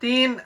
3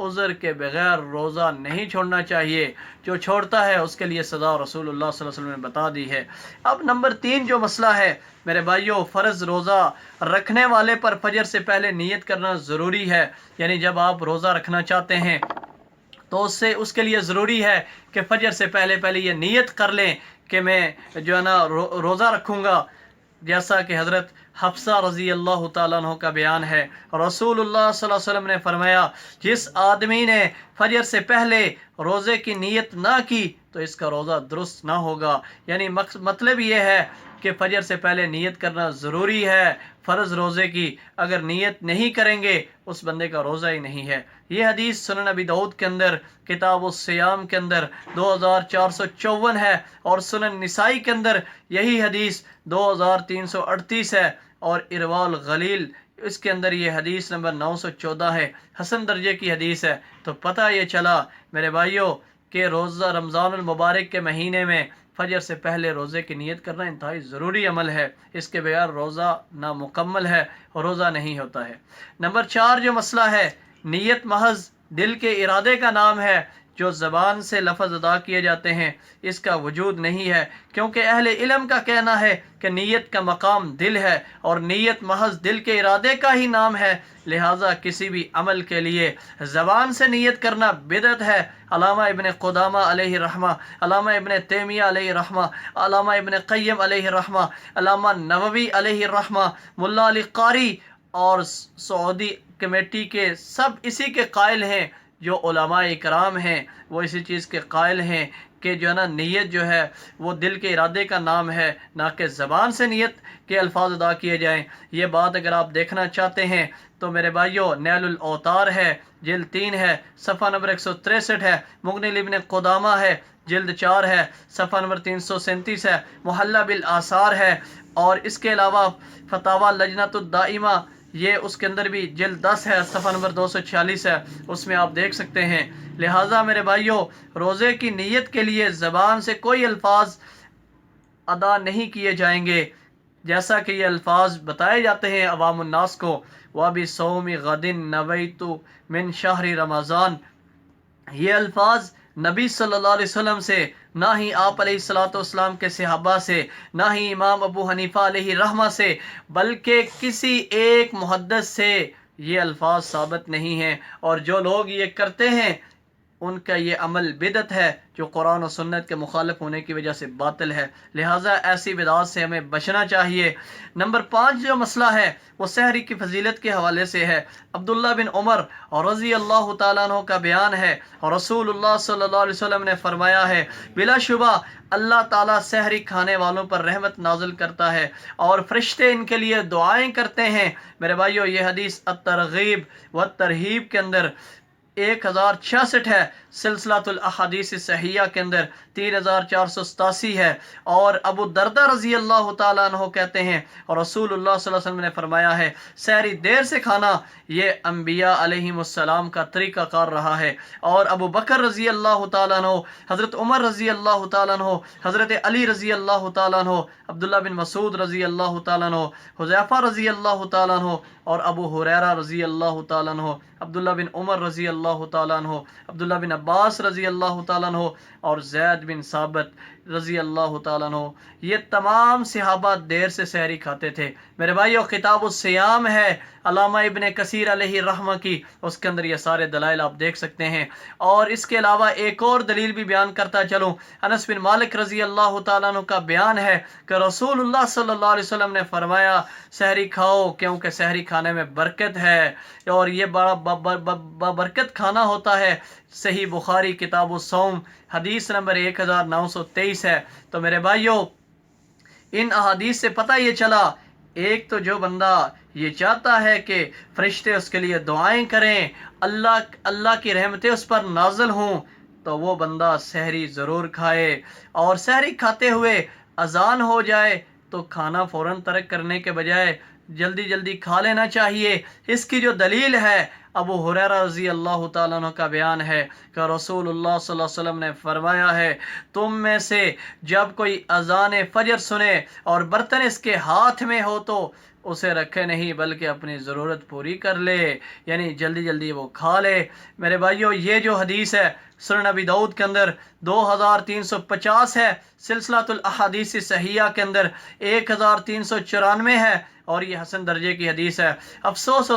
عذر کے بغیر روزہ نہیں چھوڑنا چاہیے، جو چھوڑتا ہے اس کے لیے سزا رسول اللہ صلی اللہ علیہ وسلم نے بتا دی ہے۔ اب نمبر 3 جو مسئلہ ہے میرے بھائیوں، فرض روزہ رکھنے والے پر فجر سے پہلے نیت کرنا ضروری ہے، یعنی جب آپ روزہ رکھنا چاہتے ہیں تو اس کے لیے ضروری ہے کہ فجر سے پہلے یہ نیت کر لیں کہ میں جو ہے نا روزہ رکھوں گا، جیسا کہ حضرت حفصہ رضی اللہ تعالیٰ عنہ کا بیان ہے، رسول اللہ صلی اللہ علیہ وسلم نے فرمایا جس آدمی نے فجر سے پہلے روزے کی نیت نہ کی تو اس کا روزہ درست نہ ہوگا، یعنی مطلب یہ ہے کہ فجر سے پہلے نیت کرنا ضروری ہے فرض روزے کی، اگر نیت نہیں کریں گے اس بندے کا روزہ ہی نہیں ہے۔ یہ حدیث سنن ابی داؤد کے اندر کتاب الصیام کے اندر 2454 ہے، اور سنن نسائی کے اندر یہی حدیث 2338 ہے، اور ارواء الغلیل اس کے اندر یہ حدیث نمبر 914 ہے، حسن درجے کی حدیث ہے۔ تو پتہ یہ چلا میرے بھائیوں کہ روزہ رمضان المبارک کے مہینے میں فجر سے پہلے روزے کی نیت کرنا انتہائی ضروری عمل ہے، اس کے بغیر روزہ نامکمل ہے اور روزہ نہیں ہوتا ہے۔ نمبر 4 جو مسئلہ ہے، نیت محض دل کے ارادے کا نام ہے، جو زبان سے لفظ ادا کیے جاتے ہیں اس کا وجود نہیں ہے، کیونکہ اہل علم کا کہنا ہے کہ نیت کا مقام دل ہے اور نیت محض دل کے ارادے کا ہی نام ہے، لہٰذا کسی بھی عمل کے لیے زبان سے نیت کرنا بدعت ہے۔ علامہ ابن قدامہ علیہ رحمہ، علامہ ابن تیمیہ علیہ رحمہ، علامہ ابن قیم علیہ رحمہ، علامہ نووی علیہ رحمہ، ملا علی قاری اور سعودی کمیٹی کے سب اسی کے قائل ہیں، جو علماء اکرام ہیں وہ اسی چیز کے قائل ہیں کہ جو ہے نا نیت جو ہے وہ دل کے ارادے کا نام ہے، نہ کہ زبان سے نیت کے الفاظ ادا کیے جائیں۔ یہ بات اگر آپ دیکھنا چاہتے ہیں تو میرے بھائیوں نیل الاوتار ہے، جلد 3 ہے، صفحہ نمبر 163 ہے، مغنی ابن قدامہ ہے، جلد 4 ہے، صفحہ نمبر 337 ہے، محلہ بالآثار ہے، اور اس کے علاوہ فتاوی لجنۃ الدائمہ یہ اس کے اندر بھی جلد 10 ہے، صفحہ نمبر 246 ہے، اس میں آپ دیکھ سکتے ہیں۔ لہٰذا میرے بھائیوں روزے کی نیت کے لیے زبان سے کوئی الفاظ ادا نہیں کیے جائیں گے، جیسا کہ یہ الفاظ بتائے جاتے ہیں عوام الناس کو، وَبِصَوْمِ غَدٍ نَوَيْتُ مِنْ شَهْرِ رمضان، یہ الفاظ نبی صلی اللہ علیہ وسلم سے، نہ ہی آپ علیہ الصلوۃ والسلام کے صحابہ سے، نہ ہی امام ابو حنیفہ علیہ رحمہ سے، بلکہ کسی ایک محدث سے یہ الفاظ ثابت نہیں ہیں، اور جو لوگ یہ کرتے ہیں ان کا یہ عمل بدعت ہے جو قرآن و سنت کے مخالف ہونے کی وجہ سے باطل ہے، لہٰذا ایسی بدعات سے ہمیں بچنا چاہیے۔ نمبر 5 جو مسئلہ ہے وہ سحری کی فضیلت کے حوالے سے ہے۔ عبداللہ بن عمر اور رضی اللہ تعالیٰ عنہ کا بیان ہے، اور رسول اللہ صلی اللہ علیہ وسلم نے فرمایا ہے بلا شبہ اللہ تعالیٰ سحری کھانے والوں پر رحمت نازل کرتا ہے اور فرشتے ان کے لیے دعائیں کرتے ہیں۔ میرے بھائیو یہ حدیث الترغیب و ترہیب کے اندر 1066 ہے، سلسلۃ الاحادیث صحیحہ کے اندر 3487 ہے، اور ابو دردہ رضی اللہ تعالیٰ عنہ کہتے ہیں اور رسول اللہ صلی اللہ علیہ وسلم نے فرمایا ہے سحری دیر سے کھانا یہ انبیاء علیہم السلام کا طریقہ کار رہا ہے، اور ابو بکر رضی اللہ تعالیٰ عنہ، حضرت عمر رضی اللہ تعالیٰ عنہ، حضرت علی رضی اللہ تعالیٰ عنہ، عبداللہ بن مسعود رضی اللہ تعالیٰ عنہ، حذیفہ رضی اللہ تعالیٰ عنہ، اور ابو ہریرہ رضی اللہ تعالیٰ عنہ، عبداللہ بن عمر رضی اللہ تعالیٰ عنہ، عبداللہ بن عباس رضی اللہ تعالیٰ عنہ، اور زید بن ثابت رضی اللہ تعالیٰ عنہ، یہ تمام صحابہ دیر سے سحری کھاتے تھے۔ میرے بھائیو کتاب الصیام ہے علامہ ابن کثیر علیہ رحمہ کی، اس کے اندر یہ سارے دلائل آپ دیکھ سکتے ہیں، اور اس کے علاوہ ایک اور دلیل بھی بیان کرتا چلوں، انس بن مالک رضی اللہ تعالیٰ عنہ کا بیان ہے کہ رسول اللہ صلی اللہ علیہ وسلم نے فرمایا سحری کھاؤ کیونکہ سحری کھانے میں برکت ہے، اور یہ بڑا برکت کھانا ہوتا ہے۔ صحیح بخاری کتاب الصوم حدیث نمبر 1923 ہے۔ تو میرے بھائیوں ان احادیث سے پتہ یہ چلا، ایک تو جو بندہ یہ چاہتا ہے کہ فرشتے اس کے لیے دعائیں کریں، اللہ کی رحمتیں اس پر نازل ہوں، تو وہ بندہ سحری ضرور کھائے، اور سحری کھاتے ہوئے اذان ہو جائے تو کھانا فوراً ترک کرنے کے بجائے جلدی جلدی کھا لینا چاہیے۔ اس کی جو دلیل ہے ابو ہریرہ رضی اللہ تعالیٰ عنہ کا بیان ہے کہ رسول اللہ صلی اللہ علیہ وسلم نے فرمایا ہے تم میں سے جب کوئی اذان فجر سنے اور برتن اس کے ہاتھ میں ہو تو اسے رکھے نہیں بلکہ اپنی ضرورت پوری کر لے، یعنی جلدی جلدی وہ کھا لے۔ میرے بھائیو یہ جو حدیث ہے سنن ابی داؤد کے اندر 2350 ہے، سلسلہ الاحادیث صحیحہ کے اندر 1394 ہے، اور یہ حسن درجے کی حدیث ہے۔ افسوس